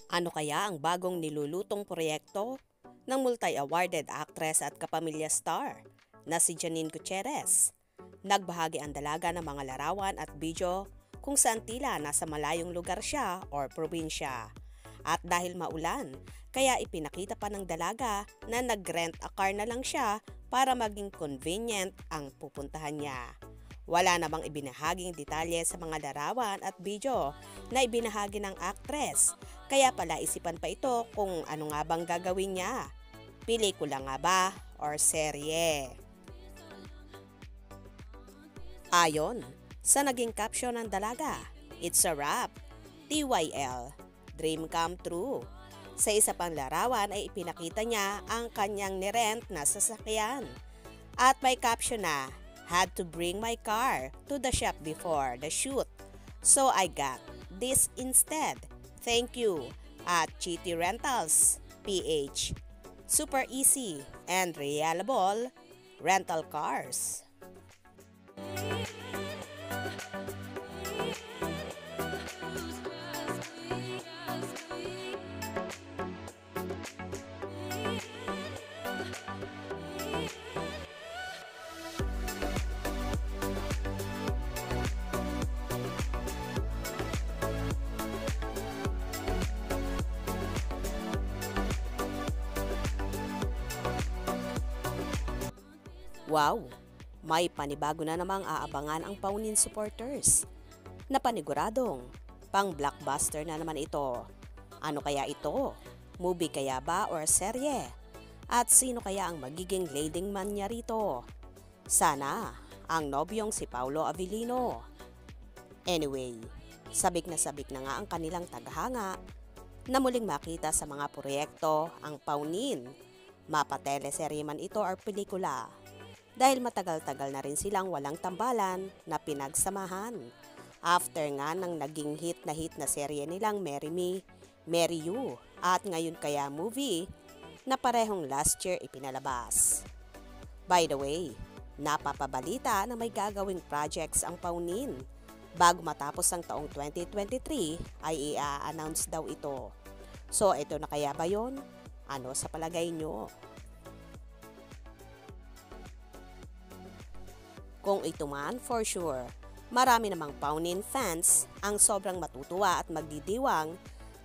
Ano kaya ang bagong nilulutong proyekto ng multi-awarded actress at kapamilya star na si Janine Gutierrez? Nagbahagi ang dalaga ng mga larawan at video kung saan tila nasa malayong lugar siya or probinsya. At dahil maulan, kaya ipinakita pa ng dalaga na nag-rent a car na lang siya para maging convenient ang pupuntahan niya. Wala namang ibinahaging detalye sa mga larawan at video na ibinahagi ng actress, kaya pala isipan pa ito kung ano nga bang gagawin niya. Pelikula nga ba or serye? Ayon sa naging caption ng dalaga, it's a wrap, TYL, dream come true. Sa isa pang larawan ay ipinakita niya ang kanyang nirent na sasakyan. At may caption na, had to bring my car to the shop before the shoot. So I got this instead. Thank you at Chitty Rentals, PH. Super easy and reliable rental cars. Wow! May panibago na namang aabangan ang Paunin supporters. Napaniguradong, pang-blockbuster na naman ito. Ano kaya ito? Movie kaya ba or serye? At sino kaya ang magiging leading man niya rito? Sana ang nobyong si Paulo Avellino. Anyway, sabik na nga ang kanilang taghanga na muling makita sa mga proyekto ang Paunin, mapa-teleserye man ito or pelikula. Dahil matagal-tagal na rin silang walang tambalan na pinagsamahan. After nga ng naging hit na serye nilang Marry Me, Marry You at ngayon kaya movie na parehong last year ipinalabas. By the way, napapabalita na may gagawing projects ang Paunin. Bago matapos ang taong 2023 ay i-announce daw ito. So ito na kaya ba yun? Ano sa palagay nyo? Kung ito man, for sure, marami namang Paunin fans ang sobrang matutuwa at magdidiwang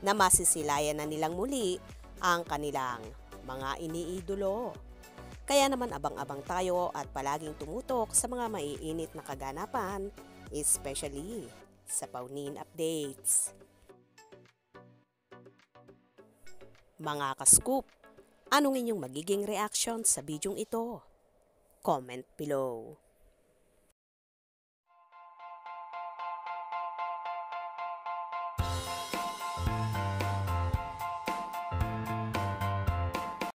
na masisilayan na nilang muli ang kanilang mga iniidolo. Kaya naman abang-abang tayo at palaging tumutok sa mga maiinit na kaganapan, especially sa Paunin updates. Mga ka-scoop, anong inyong magiging reaction sa bidyong ito? Comment below.